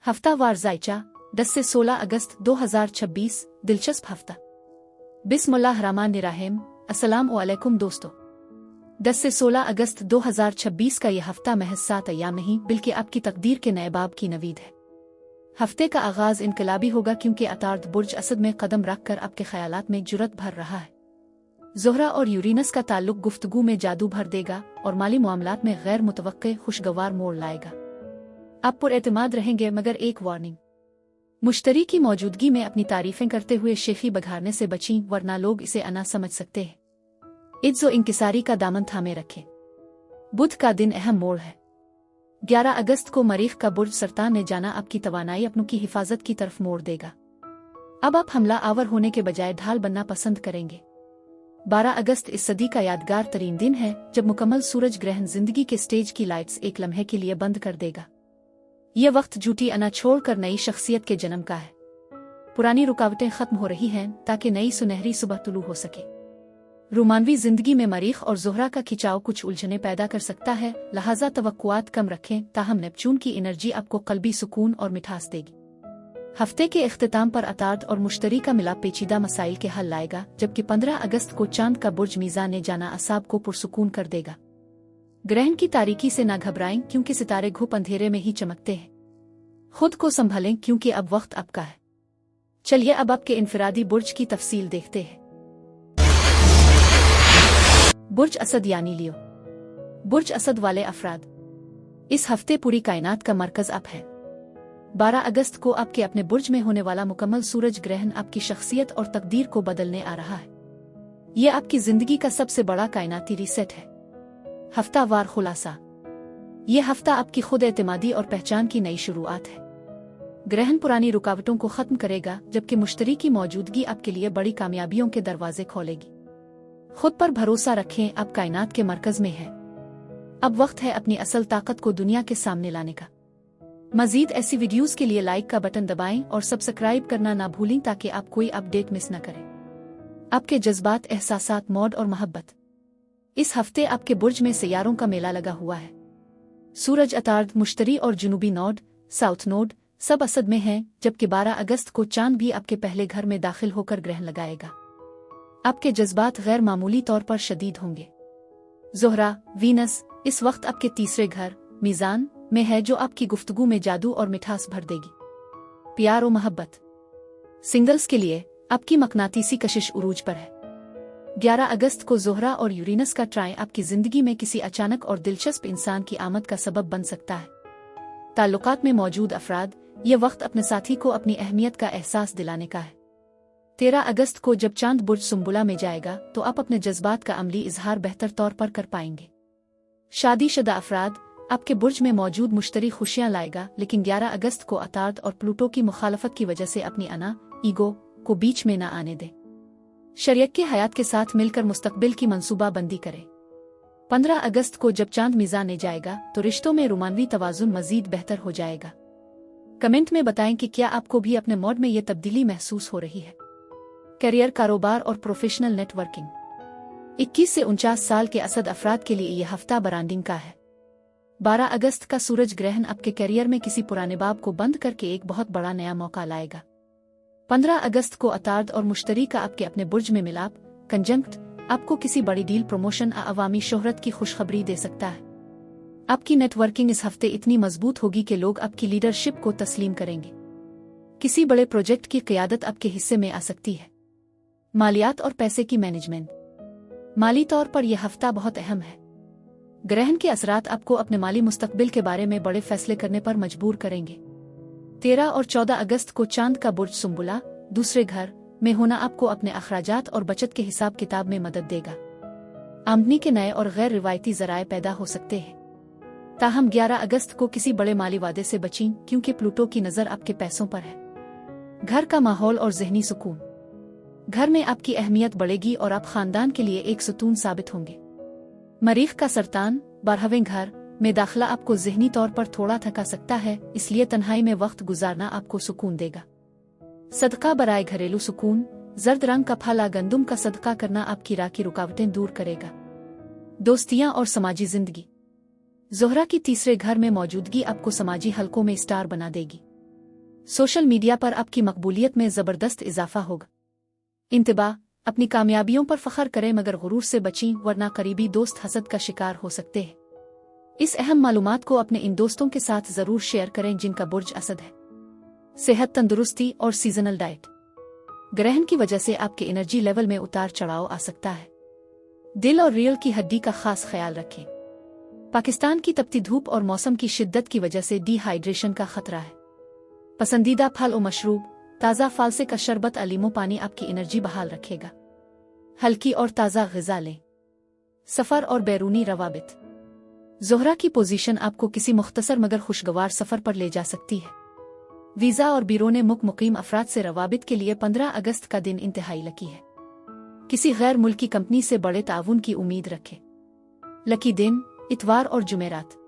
हफ्तावार जायचा 10 से 16 अगस्त 2026 दिलचस्प हफ्ता। बिस्मिल्लाहिर्रहमानिर्रहीम। अस्सलाम वालेकुम दोस्तों। 10 से 16 अगस्त 2026 का यह हफ्ता महज 7 अय्याम नहीं बल्कि आपकी तकदीर के नए बाब की नवीद है। हफ्ते का आगाज इनकलाबी होगा क्योंकि अतार्द बुर्ज असद में कदम रखकर आपके ख्यालात में जुरत भर रहा है। ज़ोहरा और यूरेनस का ताल्लुक गुफ्तगू में जादू भर देगा और माली मामलात में गैर मुतवक्के खुशगवार मोड़ लाएगा। आप पुरएतमाद रहेंगे, मगर एक वार्निंग, मुश्तरी की मौजूदगी में अपनी तारीफें करते हुए शेखी बघारने से बचीं, वरना लोग इसे अना समझ सकते हैं। इज्जो इंकिसारी का दामन थामे रखें। बुध का दिन अहम मोड़ है। 11 अगस्त को मरीख का बुर्ज सरतान ने जाना आपकी तवानाई अपनों की हिफाजत की तरफ मोड़ देगा। अब आप हमला आवर होने के बजाय ढाल बनना पसंद करेंगे। 12 अगस्त इस सदी का यादगार तरीन दिन है जब मुकम्मल सूरज ग्रहण जिंदगी के स्टेज की लाइट्स एक लम्हे के लिए बंद कर देगा। यह वक्त झूठी अना छोड़कर नई शख्सियत के जन्म का है। पुरानी रुकावटें खत्म हो रही हैं ताकि नई सुनहरी सुबह तुलू हो सके। रोमानवी जिंदगी में मरीख और ज़ोहरा का खिंचाव कुछ उलझने पैदा कर सकता है, लिहाजा तवक्कुआत कम रखें। ताहम नेपच्यून की एनर्जी आपको कल्बी सुकून और मिठास देगी। हफ्ते के इख्तिताम पर अतार्द और मुश्तरी का मिलाप पेचीदा मसाइल के हल लाएगा, जबकि 15 अगस्त को चांद का बुर्ज मीज़ान ने जाना असाब को पुरसुकून कर देगा। ग्रहण की तारीकी से ना घबराएं क्योंकि सितारे घुप अंधेरे में ही चमकते हैं। खुद को संभालें क्योंकि अब वक्त आपका है। चलिए अब आपके इनफरादी बुर्ज की तफसील देखते हैं। बुर्ज असद यानी लियो। बुर्ज असद वाले अफराद इस हफ्ते पूरी कायनात का मरकज आप है। 12 अगस्त को आपके अपने बुर्ज में होने वाला मुकम्मल सूरज ग्रहण आपकी शख्सियत और तकदीर को बदलने आ रहा है। यह आपकी जिंदगी का सबसे बड़ा कायनाती रीसेट है। हफ्तावार खुलासा। यह हफ्ता आपकी खुद एतमादी और पहचान की नई शुरुआत है। ग्रहण पुरानी रुकावटों को खत्म करेगा, जबकि मुश्तरी की मौजूदगी आपके लिए बड़ी कामयाबियों के दरवाजे खोलेगी। खुद पर भरोसा रखें, आप कायनात के मरकज में हैं। अब वक्त है अपनी असल ताकत को दुनिया के सामने लाने का। मजीद ऐसी वीडियोस के लिए लाइक का बटन दबाएं और सब्सक्राइब करना ना भूलें ताकि आप कोई अपडेट मिस न करें। आपके जज्बात, एहसासात, मौड और मोहब्बत। इस हफ्ते आपके बुर्ज में सियारों का मेला लगा हुआ है। सूरज, अतार्द, मुश्तरी और जुनूबी नोड, साउथ नोड सब असद में हैं, जबकि 12 अगस्त को चांद भी आपके पहले घर में दाखिल होकर ग्रहण लगाएगा। आपके जज्बात गैर मामूली तौर पर शदीद होंगे। ज़ोहरा, वीनस इस वक्त आपके तीसरे घर मीज़ान में है, जो आपकी गुफ्तगू में जादू और मिठास भर देगी। प्यार और मोहब्बत। सिंगल्स के लिए आपकी मकनातीसी कशिश उरूज पर है। 11 अगस्त को ज़ोहरा और यूरेनस का ट्राई आपकी जिंदगी में किसी अचानक और दिलचस्प इंसान की आमद का सबब बन सकता है। ताल्लुकात में मौजूद अफराद, यह वक्त अपने साथी को अपनी अहमियत का एहसास दिलाने का है। 13 अगस्त को जब चांद बुर्ज सुम्बुला में जाएगा तो आप अपने जज्बात का अमली इजहार बेहतर तौर पर कर पाएंगे। शादीशुदा अफराद, आपके बुर्ज में मौजूद मुश्तरी खुशियां लाएगा, लेकिन 11 अगस्त को अतार्द और प्लूटो की मुखालफत की वजह से अपनी अना, ईगो को बीच में न आने दें। शरीयत के हयात के साथ मिलकर मुस्तकबिल की मंसूबा बंदी करें। 15 अगस्त को जब चांद मीज़ान ने जाएगा तो रिश्तों में रोमानवी तवाज़ुन मजीद बेहतर हो जाएगा। कमेंट में बताएं कि क्या आपको भी अपने मोड में ये तब्दीली महसूस हो रही है। करियर, कारोबार और प्रोफेशनल नेटवर्किंग। 21 से 49 साल के असद अफराद के लिए यह हफ्ता ब्रांडिंग का है। 12 अगस्त का सूरज ग्रहण आपके करियर में किसी पुराने बाब को बंद करके एक बहुत बड़ा नया मौका लाएगा। 15 अगस्त को अतार्द और मुश्तरी का आपके अपने बुर्ज में मिलाप कंजंक्ट आपको किसी बड़ी डील, प्रमोशन या अवामी शोहरत की खुशखबरी दे सकता है। आपकी नेटवर्किंग इस हफ्ते इतनी मजबूत होगी कि लोग आपकी लीडरशिप को तस्लीम करेंगे। किसी बड़े प्रोजेक्ट की क़ियादत आपके हिस्से में आ सकती है। मालियात और पैसे की मैनेजमेंट। माली तौर पर यह हफ्ता बहुत अहम है। ग्रहण के असरात आपको अपने माली मुस्तकबिल के बारे में बड़े फैसले करने पर मजबूर करेंगे। 13 और 14 अगस्त को चांद का बुर्ज सुम्बुला दूसरे घर में होना आपको अपने अखराजात और बचत के हिसाब किताब में मदद देगा। आमदनी के नए और गैर रिवायती ज़राए पैदा हो सकते हैं। ताहम 11 अगस्त को किसी बड़े माली वादे से बचें क्योंकि प्लूटो की नज़र आपके पैसों पर है। घर का माहौल और ज़हनी सुकून। घर में आपकी अहमियत बढ़ेगी और आप खानदान के लिए एक सुतून साबित होंगे। मरीख का सरतान 12वें घर में दाखिला आपको ज़हनी तौर पर थोड़ा थका सकता है, इसलिए तन्हाई में वक्त गुजारना आपको सुकून देगा। सदका बराए घरेलू सुकून। जर्द रंग का फल गंदुम का सदका करना आपकी राह की रुकावटें दूर करेगा। दोस्तियां और समाजी जिंदगी। ज़ोहरा की तीसरे घर में मौजूदगी आपको समाजी हलकों में स्टार बना देगी। सोशल मीडिया पर आपकी मकबूलियत में ज़बरदस्त इजाफा होगा। इंतबा, अपनी कामयाबियों पर फख्र करें मगर गुरूर से बचें वरना करीबी दोस्त हसद का शिकार हो सकते हैं। इस अहम मालूमात को अपने इन दोस्तों के साथ ज़रूर शेयर करें जिनका बुर्ज असद है। सेहत, तंदुरुस्ती और सीजनल डाइट। ग्रहण की वजह से आपके एनर्जी लेवल में उतार चढ़ाव आ सकता है। दिल और रीढ़ की हड्डी का खास ख्याल रखें। पाकिस्तान की तपती धूप और मौसम की शिद्दत की वजह से डिहाइड्रेशन का खतरा है। पसंदीदा फल और मशरूब, ताज़ा फालसे का शरबत, लीमो पानी आपकी एनर्जी बहाल रखेगा। हल्की और ताज़ा ग़िज़ा लें। सफ़र और बैरूनी रवाबित। ज़ोहरा की पोजीशन आपको किसी मुख्तसर मगर खुशगवार सफ़र पर ले जा सकती है। वीज़ा और बीरोने मुक़ीम अफराद से रवाबित के लिए 15 अगस्त का दिन इंतहाई लकी है। किसी गैर मुल्की कंपनी से बड़े ताउन की उम्मीद रखें। लकी दिन इतवार और जुमेरात।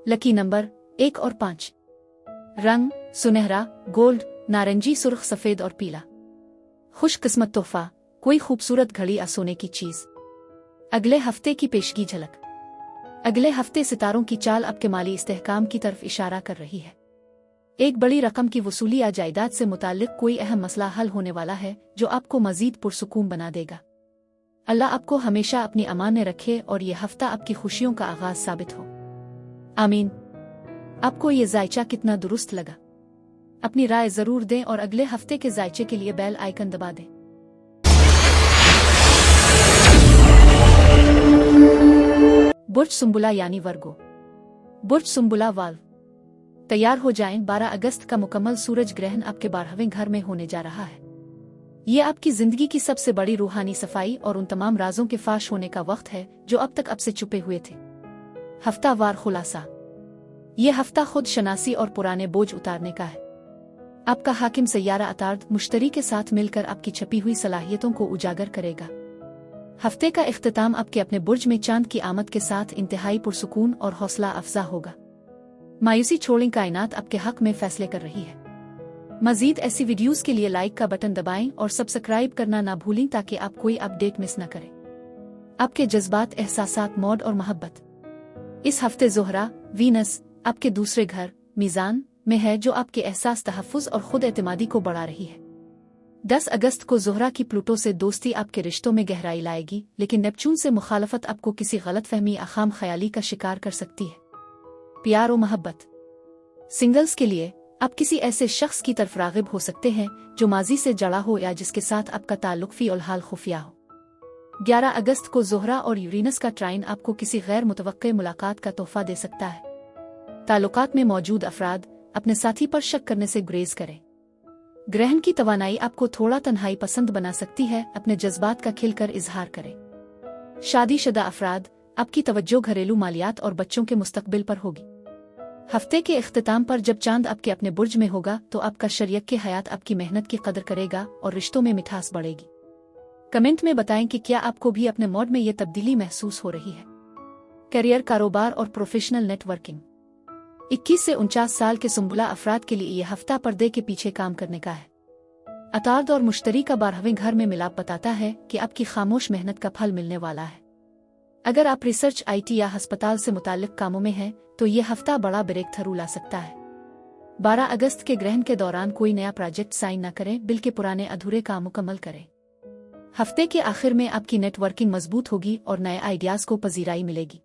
लकी नंबर 1 और 5। रंग सुनहरा, गोल्ड, नारंगी, सुर्ख, सफ़ेद और पीला। खुशकिस्मत तोहफा, कोई खूबसूरत घड़ी या सोने की चीज़। अगले हफ्ते की पेशगी झलक। अगले हफ्ते सितारों की चाल आपके माली इस्तेहकाम की तरफ इशारा कर रही है। एक बड़ी रकम की वसूली या जायदाद से मुताल्लिक कोई अहम मसला हल होने वाला है जो आपको मजीद पुरसुकून बना देगा। अल्लाह आपको हमेशा अपनी अमान में रखे और ये हफ्ता आपकी खुशियों का आगाज साबित हो। आमीन। आपको ये जायचा कितना दुरुस्त लगा? अपनी राय जरूर दें और अगले हफ्ते के जायचे के लिए बेल आइकन दबा दें। बुर्ज सुंबुला यानी वर्गो। बुर्ज सुंबुला वाल्व। तैयार हो जाएं, 12 अगस्त का मुकम्मल सूरज ग्रहण आपके 12वें घर में होने जा रहा है। ये आपकी जिंदगी की सबसे बड़ी रूहानी सफाई और उन तमाम राजों के फाश होने का वक्त है जो अब तक आपसे छुपे हुए थे। हफ्तावार खुलासा। ये हफ्ता खुद शनासी और पुराने बोझ उतारने का है। आपका हाकिम सैयारा अतार्द मुश्तरी के साथ मिलकर आपकी छपी हुई सलाहियतों को उजागर करेगा। हफ्ते का इख्तिताम आपके अपने बुर्ज में चांद की आमद के साथ इंतहाई पुरसुकून और हौसला अफजा होगा। मायूसी छोड़ें, कायनात आपके हक में फैसले कर रही है। मजीद ऐसी वीडियोस के लिए लाइक का बटन दबाएं और सब्सक्राइब करना ना भूलें ताकि आप कोई अपडेट मिस न करें। आपके जज्बात, एहसासात, मौड और मोहब्बत। इस हफ्ते ज़ोहरा, वीनस आपके दूसरे घर मीज़ान में है जो आपके एहसास, तहफ़्फ़ुज़ और खुद एतमादी को बढ़ा रही है। 10 अगस्त को ज़ोहरा की प्लूटो से दोस्ती आपके रिश्तों में गहराई लाएगी, लेकिन नेपच्यून से मुखालफत आपको किसी गलतफहमी, अखाम ख्याली का शिकार कर सकती है। प्यार और मोहब्बत। सिंगल्स के लिए आप किसी ऐसे शख्स की तरफ राग़िब हो सकते हैं जो माजी से जड़ा हो या जिसके साथ आपका ताल्लुक फ़ी-उल-हाल खुफिया हो। 11 अगस्त को ज़ोहरा और यूरेनस का ट्राइन आपको किसी गैर मुतवक्के मुलाकात का तोहफा दे सकता है। ताल्लुकात में मौजूद अफराद अपने साथी पर शक करने से गुरेज करें। ग्रहण की तवानाई आपको थोड़ा तन्हाई पसंद बना सकती है, अपने जज्बात का खिलकर इजहार करें। शादीशुदा अफराद आपकी तवज्जो घरेलू मालियात और बच्चों के मुस्तकबिल पर होगी। हफ्ते के इख्तिताम पर जब चांद आपके अपने बुर्ज में होगा तो आपका शरीयक के हयात आपकी मेहनत की कदर करेगा और रिश्तों में मिठास बढ़ेगी। कमेंट में बताएं कि क्या आपको भी अपने मोड में ये तब्दीली महसूस हो रही है। करियर, कारोबार और प्रोफेशनल नेटवर्किंग। 21 से 49 साल के सुंबुला अफराद के लिए यह हफ्ता पर्दे के पीछे काम करने का है। अतार्द और मुश्तरी का 12वें घर में मिलाप बताता है कि आपकी खामोश मेहनत का फल मिलने वाला है। अगर आप रिसर्च, IT या अस्पताल से मुताल्लिक कामों में हैं तो ये हफ्ता बड़ा ब्रेक थ्रू ला सकता है। 12 अगस्त के ग्रहण के दौरान कोई नया प्रोजेक्ट साइन न करें, बल्कि पुराने अधूरे काम मुकम्मल करें। हफ्ते के आखिर में आपकी नेटवर्किंग मजबूत होगी और नए आइडियाज को पजीराई मिलेगी।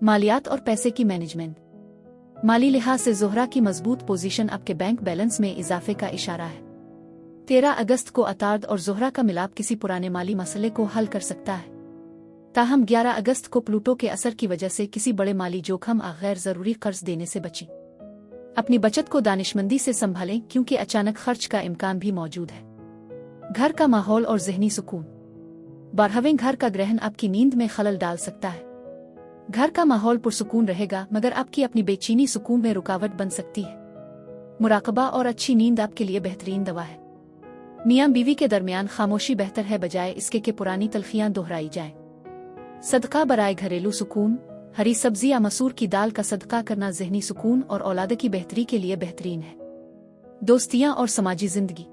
मालियात और पैसे की मैनेजमेंट। माली लिहाज से ज़ोहरा की मजबूत पोजीशन आपके बैंक बैलेंस में इजाफे का इशारा है। 13 अगस्त को अतार्द और ज़ोहरा का मिलाप किसी पुराने माली मसले को हल कर सकता है। ताहम 11 अगस्त को प्लूटो के असर की वजह से किसी बड़े माली जोखम या गैर ज़रूरी कर्ज देने से बचें। अपनी बचत को दानिशमंदी से संभालें क्योंकि अचानक खर्च का इम्कान भी मौजूद है। घर का माहौल और जहनी सुकून। 12वें घर का ग्रहण आपकी नींद में खलल डाल सकता है। घर का माहौल पुरसुकून रहेगा मगर आपकी अपनी बेचैनी सुकून में रुकावट बन सकती है। मुराकबा और अच्छी नींद आपके लिए बेहतरीन दवा है। मियाँ बीवी के दरमियान खामोशी बेहतर है बजाय इसके कि पुरानी तलखियां दोहराई जाएं। सदका बराए घरेलू सुकून। हरी सब्जी या मसूर की दाल का सदका करना जहनी सुकून और औलाद की बेहतरी के लिए बेहतरीन है। दोस्तियां और समाजी जिंदगी।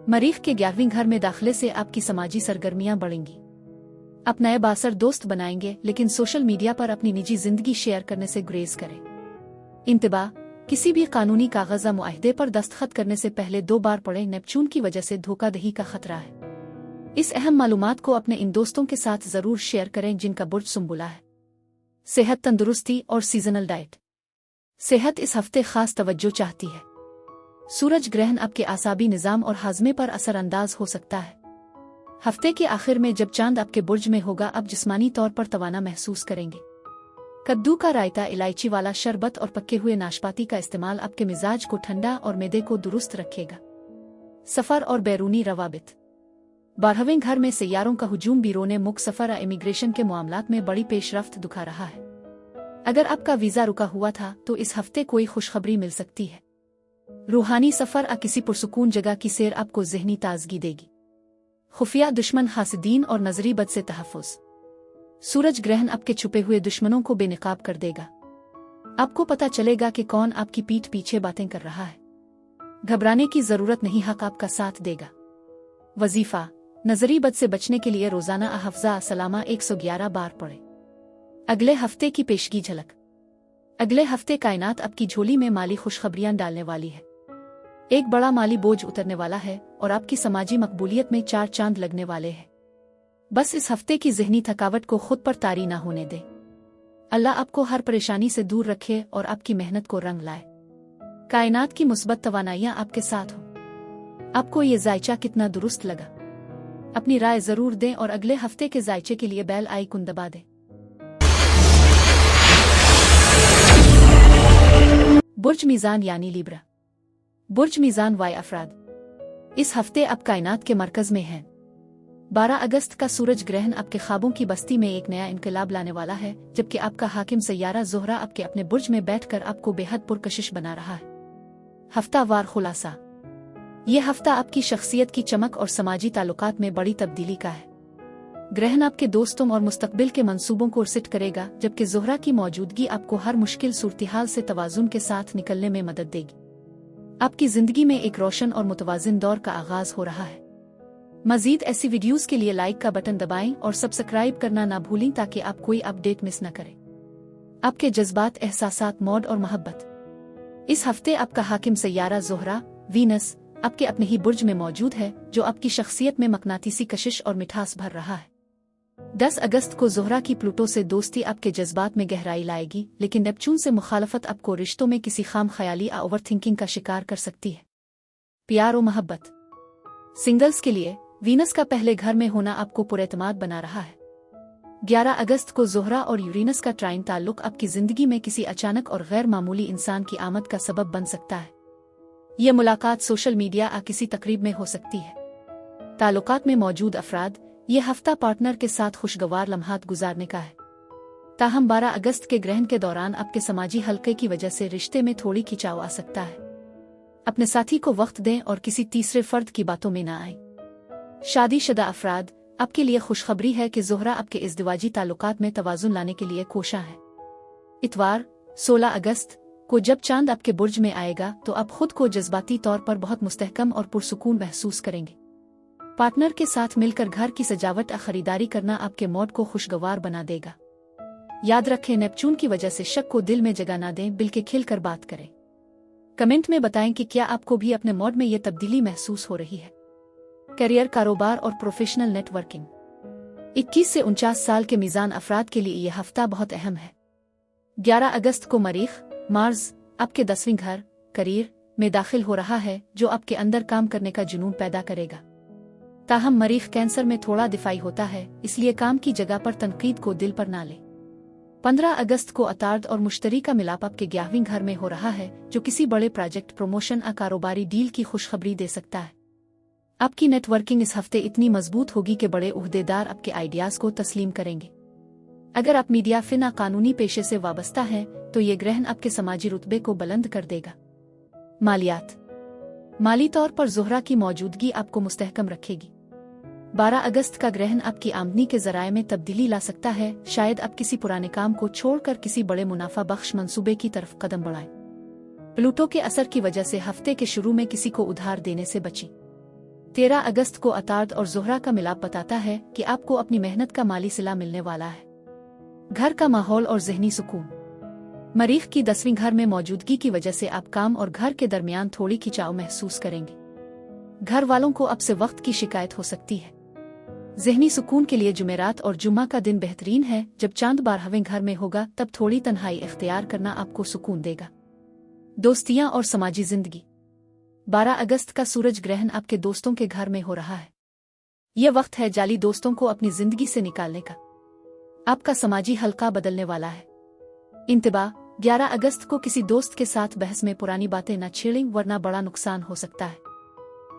मरीख के 11वें घर में दाखिले से आपकी समाजी सरगर्मियां बढ़ेंगी। आप नए बासर दोस्त बनाएंगे, लेकिन सोशल मीडिया पर अपनी निजी जिंदगी शेयर करने से गुरेज करें। इंतबा, किसी भी कानूनी कागज़ या मुआहदे पर दस्तखत करने से पहले 2 बार पढ़ें। नेपच्यून की वजह से धोखाधड़ी का खतरा है। इस अहम मालूमात को अपने इन दोस्तों के साथ ज़रूर शेयर करें जिनका बुर्ज सुंबुला है। सेहत, तंदुरुस्ती और सीजनल डाइट। सेहत इस हफ्ते खास तवज्जो चाहती है। सूरज ग्रहण आपके आसाबी निज़ाम और हाजमे पर असरअंदाज हो सकता है। हफ्ते के आखिर में जब चांद आपके बुर्ज में होगा, आप जिस्मानी तौर पर तवाना महसूस करेंगे। कद्दू का रायता, इलायची वाला शरबत और पके हुए नाशपाती का इस्तेमाल आपके मिजाज को ठंडा और मैदे को दुरुस्त रखेगा। सफ़र और बैरूनी रवाबित। 12वें घर में सैयारों का हुजूम बीरोने मुल्क सफ़र और इमिग्रेशन के मामलात में बड़ी पेशरफ्त दिखा रहा है। अगर आपका वीज़ा रुका हुआ था तो इस हफ्ते कोई खुशखबरी मिल सकती है। रूहानी सफ़र या किसी पुरसुकून जगह की सैर आपको ज़हनी ताजगी देगी। खुफिया दुश्मन, हासिदीन और नजरी बद से तहफ़्फ़ुज़। सूरज ग्रहण आपके छुपे हुए दुश्मनों को बेनकाब कर देगा। आपको पता चलेगा कि कौन आपकी पीठ पीछे बातें कर रहा है। घबराने की जरूरत नहीं, हक आपका साथ देगा। वजीफा, नजरी बद से बचने के लिए रोजाना हफ्जा सलामा 111 बार पढ़े। अगले हफ्ते की पेशगी झलक। अगले हफ्ते कायनात आपकी झोली में माली खुशखबरियां डालने वाली है। एक बड़ा माली बोझ उतरने वाला है और आपकी समाजी मकबूलियत में 4 चांद लगने वाले हैं। बस इस हफ्ते की ज़हनी थकावट को खुद पर तारी ना होने दे। अल्लाह आपको हर परेशानी से दूर रखे और आपकी मेहनत को रंग लाए। कायनात की मुस्बत तवानाइयां आपके साथ हो। आपको ये जायचा कितना दुरुस्त लगा? अपनी राय जरूर दें और अगले हफ्ते के जायचे के लिए बेल आइकन दबा दें। बुर्ज मीज़ान यानी लिब्रा। बुर्ज मीज़ान वाय अफराद इस हफ्ते आप कायनात के मरकज में हैं। 12 अगस्त का सूरज ग्रहण आपके ख्वाबों की बस्ती में एक नया इनकलाब लाने वाला है, जबकि आपका हाकिम सैयारा ज़ोहरा आपके अपने बुर्ज में बैठकर आपको बेहद पुरकशिश बना रहा है। हफ्तावार खुलासा। यह हफ्ता आपकी शख्सियत की चमक और समाजी ताल्लुकात में बड़ी तब्दीली का है। ग्रहण आपके दोस्तों और मुस्तकबिल के मंसूबों को सेट करेगा, जबकि ज़ोहरा की मौजूदगी आपको हर मुश्किल सूरत-ए-हाल से तवाज़ुन के साथ निकलने में मदद देगी। आपकी जिंदगी में एक रोशन और मुतवाज़िन दौर का आगाज हो रहा है। मजीद ऐसी वीडियोस के लिए लाइक का बटन दबाएं और सब्सक्राइब करना ना भूलें ताकि आप कोई अपडेट मिस न करें। आपके जज्बात, एहसासात, मौड और मोहब्बत। इस हफ्ते आपका हाकिम सैयारा ज़ोहरा वीनस आपके अपने ही बुर्ज में मौजूद है, जो आपकी शख्सियत में मकनातीसी कशिश और मिठास भर रहा है। 10 अगस्त को ज़ोहरा की प्लूटो से दोस्ती आपके जज्बात में गहराई लाएगी, लेकिन नेपच्यून से मुखालफत आपको रिश्तों में किसी खाम ख्याली या ओवर थिंकिंग का शिकार कर सकती है। प्यार और मोहब्बत। सिंगल्स के लिए वीनस का पहले घर में होना आपको पुरएतमाद बना रहा है। 11 अगस्त को ज़ोहरा और यूरेनस का ट्राइन ताल्लुक आपकी जिंदगी में किसी अचानक और गैर मामूली इंसान की आमद का सबब बन सकता है। यह मुलाकात सोशल मीडिया या किसी तकरीब में हो सकती है। ताल्लुकात में मौजूद अफराद, यह हफ्ता पार्टनर के साथ खुशगवार लम्हात गुजारने का है। ताहम 12 अगस्त के ग्रहण के दौरान आपके समाजी हल्के की वजह से रिश्ते में थोड़ी खिंचाव आ सकता है। अपने साथी को वक्त दें और किसी तीसरे फर्द की बातों में न आए। शादीशुदा अफराद, आपके लिए खुशखबरी है कि ज़ोहरा आपके इज़्दिवाजी ताल्लुकात में तवाज़ुन लाने के लिए कोशा है। इतवार 16 अगस्त को जब चांद आपके बुर्ज में आएगा तो आप खुद को जज्बाती तौर पर बहुत मुस्तहकम और पुरसुकून महसूस करेंगे। पार्टनर के साथ मिलकर घर की सजावट या खरीदारी करना आपके मूड को खुशगवार बना देगा। याद रखें, नेपच्यून की वजह से शक को दिल में जगह ना दें, बल्कि खिलकर बात करें। कमेंट में बताएं कि क्या आपको भी अपने मूड में ये तब्दीली महसूस हो रही है। करियर, कारोबार और प्रोफेशनल नेटवर्किंग। 21 से 49 साल के मीज़ान अफराद के लिए यह हफ्ता बहुत अहम है। 11 अगस्त को मरीख मार्स आपके 10वें घर करियर में दाखिल हो रहा है, जो आपके अंदर काम करने का जुनून पैदा करेगा। ताहम मरीख कैंसर में थोड़ा दिफाई होता है, इसलिए काम की जगह पर तनकीद को दिल पर ना ले। 15 अगस्त को अतार्द और मुश्तरी का मिलाप आपके 11वें घर में हो रहा है, जो किसी बड़े प्रोजेक्ट, प्रमोशन या कारोबारी डील की खुशखबरी दे सकता है। आपकी नेटवर्किंग इस हफ्ते इतनी मजबूत होगी कि बड़े उहदेदार आपके आइडियाज को तस्लीम करेंगे। अगर आप मीडिया, फिन या कानूनी पेशे से वाबस्ता हैं तो ये ग्रहण आपके समाजी रुतबे को बुलंद कर देगा। मालियात। माली तौर पर ज़ोहरा की मौजूदगी आपको मुस्तहकम रखेगी। 12 अगस्त का ग्रहण आपकी आमदनी के ज़राए में तब्दीली ला सकता है। शायद आप किसी पुराने काम को छोड़कर किसी बड़े मुनाफा बख्श मंसूबे की तरफ कदम बढ़ाएं। प्लूटो के असर की वजह से हफ्ते के शुरू में किसी को उधार देने से बचें। 13 अगस्त को अतार्द और ज़ोहरा का मिलाप बताता है कि आपको अपनी मेहनत का माली सिला मिलने वाला है। घर का माहौल और ज़हनी सुकून। मरीख की 10वीं घर में मौजूदगी की वजह से आप काम और घर के दरमियान थोड़ी खिंचाव महसूस करेंगे। घर वालों को अब से वक्त की शिकायत हो सकती है। ज़हनी सुकून के लिए जुमेरात और जुम्मा का दिन बेहतरीन है। जब चांद 12वें घर में होगा तब थोड़ी तन्हाई इख्तियार करना आपको सुकून देगा। दोस्तियां और समाजी जिंदगी। 12 अगस्त का सूरज ग्रहण आपके दोस्तों के घर में हो रहा है। यह वक्त है जाली दोस्तों को अपनी जिंदगी से निकालने का। आपका समाजी हल्का बदलने वाला है। इंतबाह: 11 अगस्त को किसी दोस्त के साथ बहस में पुरानी बातें न छेड़ें वरना बड़ा नुकसान हो सकता है।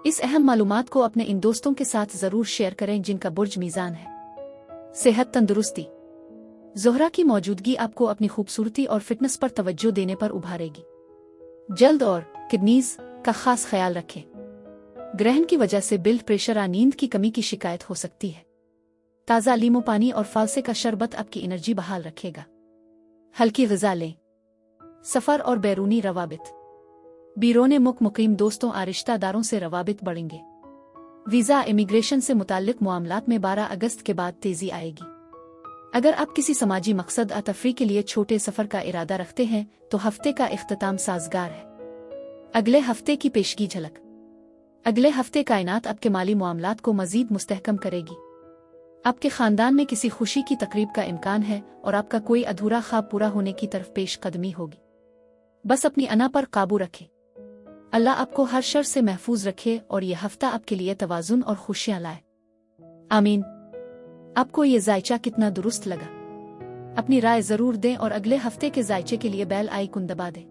इस अहम मालूमात को अपने इन दोस्तों के साथ जरूर शेयर करें जिनका बुर्ज मीज़ान है। सेहत तंदुरुस्ती। ज़ोहरा की मौजूदगी आपको अपनी खूबसूरती और फिटनेस पर तवज्जो देने पर उभारेगी। जल्द और किडनीज का खास ख्याल रखें। ग्रहण की वजह से ब्लड प्रेशर या नींद की कमी की शिकायत हो सकती है। ताज़ा लीमू पानी और फालसे का शरबत आपकी एनर्जी बहाल रखेगा। हल्की ग़िज़ा लें। सफ़र और बैरूनी रवाबित। बीरोने मुकीम दोस्तों और रिश्तेदारों से रवाबित बढ़ेंगे। वीज़ा इमिग्रेशन से मुताल्लिक मामलात में 12 अगस्त के बाद तेज़ी आएगी। अगर आप किसी समाजी मकसद या तफरीह के लिए छोटे सफ़र का इरादा रखते हैं तो हफ्ते का इख्तिताम साजगार है। अगले हफ्ते की पेशगी झलक। अगले हफ्ते कायनात आपके माली मामलात को मज़ीद मुस्तहकम करेगी। आपके ख़ानदान में किसी खुशी की तकरीब का इम्कान है और आपका कोई अधूरा ख्वाब पूरा होने की तरफ पेशकदमी होगी। बस अपनी अना पर काबू रखें। अल्लाह आपको हर शर से महफूज रखे और यह हफ्ता आपके लिए तवाज़ुन और खुशियाँ लाए। आमीन। आपको ये जायचा कितना दुरुस्त लगा? अपनी राय ज़रूर दें और अगले हफ्ते के जायचे के लिए बेल आइकन दबा दें।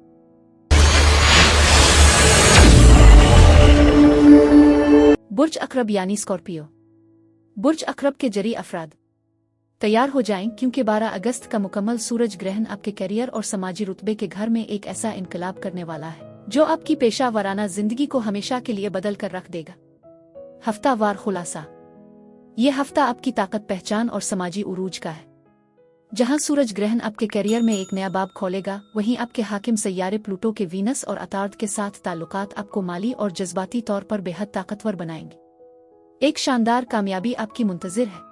बुर्ज अकरब यानी स्कॉर्पियो। बुर्ज अकरब के जरी अफराद तैयार हो जाएं क्योंकि 12 अगस्त का मुकम्मल सूरज ग्रहण आपके करियर और समाजी रुतबे के घर में एक ऐसा इनकलाब करने वाला है जो आपकी पेशा वराना जिंदगी को हमेशा के लिए बदल कर रख देगा। हफ्तावार खुलासा। यह हफ्ता आपकी ताकत, पहचान और समाजी उरूज का है। जहां सूरज ग्रहण आपके करियर में एक नया बाब खोलेगा, वहीं आपके हाकिम सैयारे प्लूटो के वीनस और अतार्द के साथ ताल्लुकात आपको माली और जज्बाती तौर पर बेहद ताकतवर बनाएंगे। एक शानदार कामयाबी आपकी मुंतजिर है।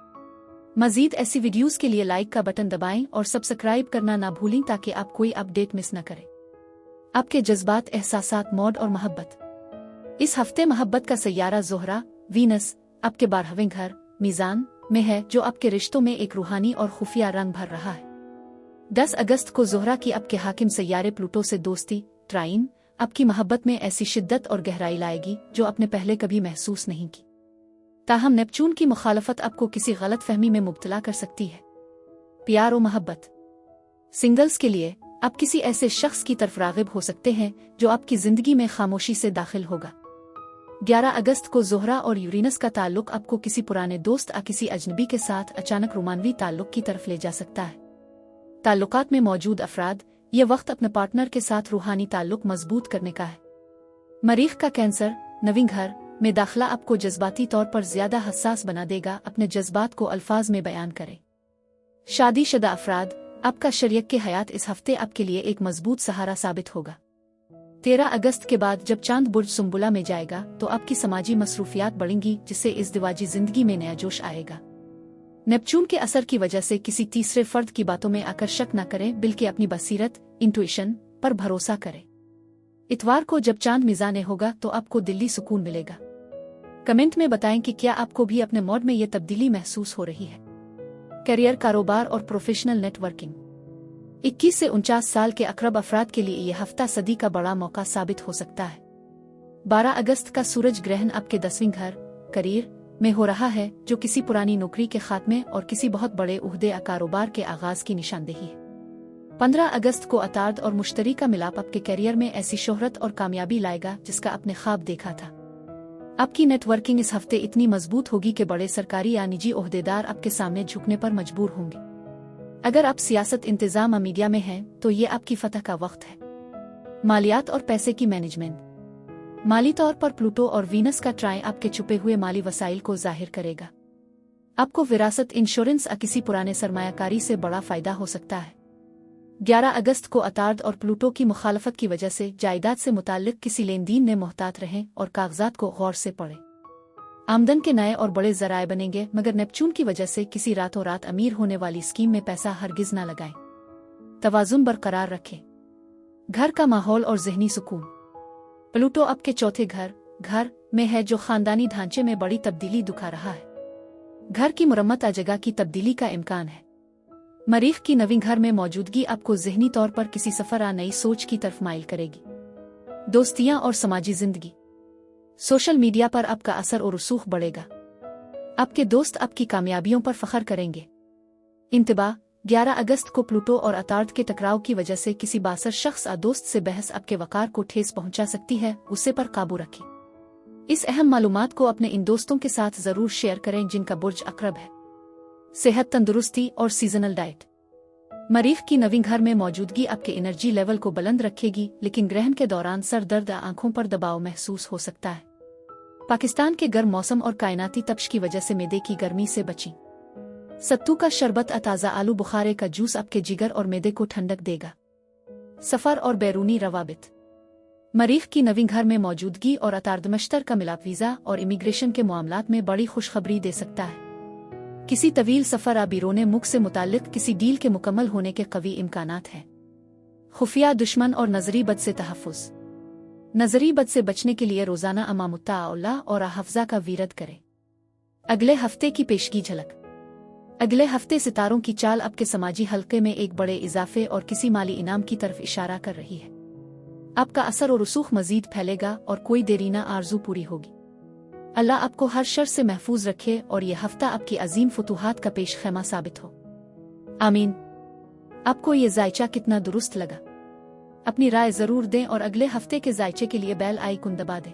मजीद ऐसी वीडियोस के लिए लाइक का बटन दबाएं और सब्सक्राइब करना ना भूलें ताकि आप कोई अपडेट मिस न करें। आपके जज्बात, एहसासात, मौड और मोहब्बत। इस हफ्ते मोहब्बत का सैयारा ज़ोहरा वीनस आपके 12वें घर मीज़ान में है जो आपके रिश्तों में एक रूहानी और खुफिया रंग भर रहा है। 10 अगस्त को ज़ोहरा की आपके हाकिम सैयारे प्लूटो से दोस्ती ट्राइन आपकी मोहब्बत में ऐसी शिद्दत और गहराई लाएगी जो आपने पहले कभी महसूस नहीं की। ताहम नेपच्यून की मुखालफत आपको किसी गलत फहमी में मुब्तला कर सकती है। प्यार और मोहब्बत। सिंगल्स के लिए आप किसी ऐसे शख्स की तरफ राग़िब हो सकते हैं जो आपकी जिंदगी में खामोशी से दाखिल होगा। 11 अगस्त को ज़ोहरा और यूरेनस का ताल्लुक आपको किसी पुराने दोस्त या किसी अजनबी के साथ अचानक रोमानवी ताल्लुक की तरफ ले जा सकता है। ताल्लुकात में मौजूद अफराद, यह वक्त अपने पार्टनर के साथ रूहानी ताल्लुक मजबूत करने का है। मरीख का कैंसर 9वीं घर में दाखिला आपको जज्बाती तौर पर ज्यादा हसास बना देगा। अपने जज्बात को अल्फाज में बयान करें। शादीशुदा अफराद, आपका शरीक के हयात इस हफ्ते आपके लिए एक मजबूत सहारा साबित होगा। 13 अगस्त के बाद जब चांद बुर्ज सुंबुला में जाएगा तो आपकी समाजी मसरूफियात बढ़ेंगी जिससे इज़्दिवाजी जिंदगी में नया जोश आएगा। नेपच्यून के असर की वजह से किसी तीसरे फर्द की बातों में आकर शक न करें बल्कि अपनी बसीरत, इंट्यूशन पर भरोसा करें। इतवार को जब चांद मिजाने होगा तो आपको दिल्ली सुकून मिलेगा। कमेंट में बताएं कि क्या आपको भी अपने मूड में ये तब्दीली महसूस हो रही है। करियर, कारोबार और प्रोफेशनल नेटवर्किंग। 21 से 49 साल के अकरब अफराद के लिए यह हफ्ता सदी का बड़ा मौका साबित हो सकता है। 12 अगस्त का सूरज ग्रहण आपके 10वीं घर करियर में हो रहा है जो किसी पुरानी नौकरी के खात्मे और किसी बहुत बड़े उहदे या कारोबार के आगाज की निशानदेही है। 15 अगस्त को अतार्द और मुश्तरी का मिलाप आपके करियर में ऐसी शोहरत और कामयाबी लाएगा जिसका आपने ख्वाब देखा था। आपकी नेटवर्किंग इस हफ्ते इतनी मजबूत होगी कि बड़े सरकारी या निजी ओहदेदार आपके सामने झुकने पर मजबूर होंगे। अगर आप सियासत, इंतजाम या मीडिया में हैं तो ये आपकी फतह का वक्त है। मालियात और पैसे की मैनेजमेंट। माली तौर पर प्लूटो और वीनस का ट्राई आपके छुपे हुए माली वसाइल को जाहिर करेगा। आपको विरासत, इंश्योरेंस या किसी पुराने सरमायाकारी से बड़ा फायदा हो सकता है। 11 अगस्त को अतार्द और प्लूटो की मुखालफत की वजह से जायदाद से मुताल्लिक किसी लेनदेन में मोहतात रहें और कागजात को गौर से पढ़ें। आमदन के नए और बड़े जराए बनेंगे, मगर नेपच्यून की वजह से किसी रातों रात अमीर होने वाली स्कीम में पैसा हरगिज न लगाएं। तवाज़ुन बरकरार रखें। घर का माहौल और ज़हनी सुकून। प्लूटो आपके चौथे घर में है, जो खानदानी ढांचे में बड़ी तब्दीली दिखा रहा है। घर की मुरम्मत जगह की तब्दीली का इम्कान है। मरीख की नवीं घर में मौजूदगी आपको ज़हनी तौर पर किसी सफ़र या नई सोच की तरफ माइल करेगी। दोस्तियां और समाजी जिंदगी। सोशल मीडिया पर आपका असर और रसूख बढ़ेगा। आपके दोस्त आपकी कामयाबियों पर फख्र करेंगे। इंतबाह 11 अगस्त को प्लूटो और अतार्द के टकराव की वजह से किसी बासर शख्स या दोस्त से बहस आपके वकार को ठेस पहुंचा सकती है, उसे पर काबू रखें। इस अहम मालूमात को अपने इन दोस्तों के साथ जरूर शेयर करें जिनका बुर्ज अकरब है। सेहत, तंदुरुस्ती और सीजनल डाइट। मरीख की नवीं घर में मौजूदगी आपके एनर्जी लेवल को बुलंद रखेगी, लेकिन ग्रहण के दौरान सर दर्द या आंखों पर दबाव महसूस हो सकता है। पाकिस्तान के गर्म मौसम और कायनाती तपश की वजह से मैदे की गर्मी से बचें। सत्तू का शरबत, ताज़ा आलू बुखारे का जूस आपके जिगर और मैदे को ठंडक देगा। सफ़र और बैरूनी रवाबित। मरीख की नवीं घर में मौजूदगी और अतार्दमश्तर का मिलाप वीज़ा और इमिग्रेशन के मामलात में बड़ी खुशखबरी दे सकता है। किसी तवील सफ़र या बिरोने मुल्क से मुताल्लिक किसी डील के मुकम्मल होने के कवी इम्कानात हैं। खुफिया, दुश्मन और नजरी बद से तहफ़्फ़ुज़। नजरी बद से बचने के लिए रोज़ाना अमामुत्ताअल्लाह और हफ्ज़ा का वीरद करें। अगले हफ्ते की पेशगी झलक। अगले हफ्ते सितारों की चाल आपके समाजी हल्के में एक बड़े इजाफे और किसी माली इनाम की तरफ इशारा कर रही है। आपका असर और रसूख मजीद फैलेगा और कोई देरीना आरजू पूरी होगी। अल्लाह आपको हर शर से महफूज रखे और ये हफ्ता आपकी अजीम फतूहात का पेश खैमा साबित हो। आमीन। आपको ये जायचा कितना दुरुस्त लगा? अपनी राय जरूर दें और अगले हफ्ते के जायचे के लिए बेल आइकन दबा दें।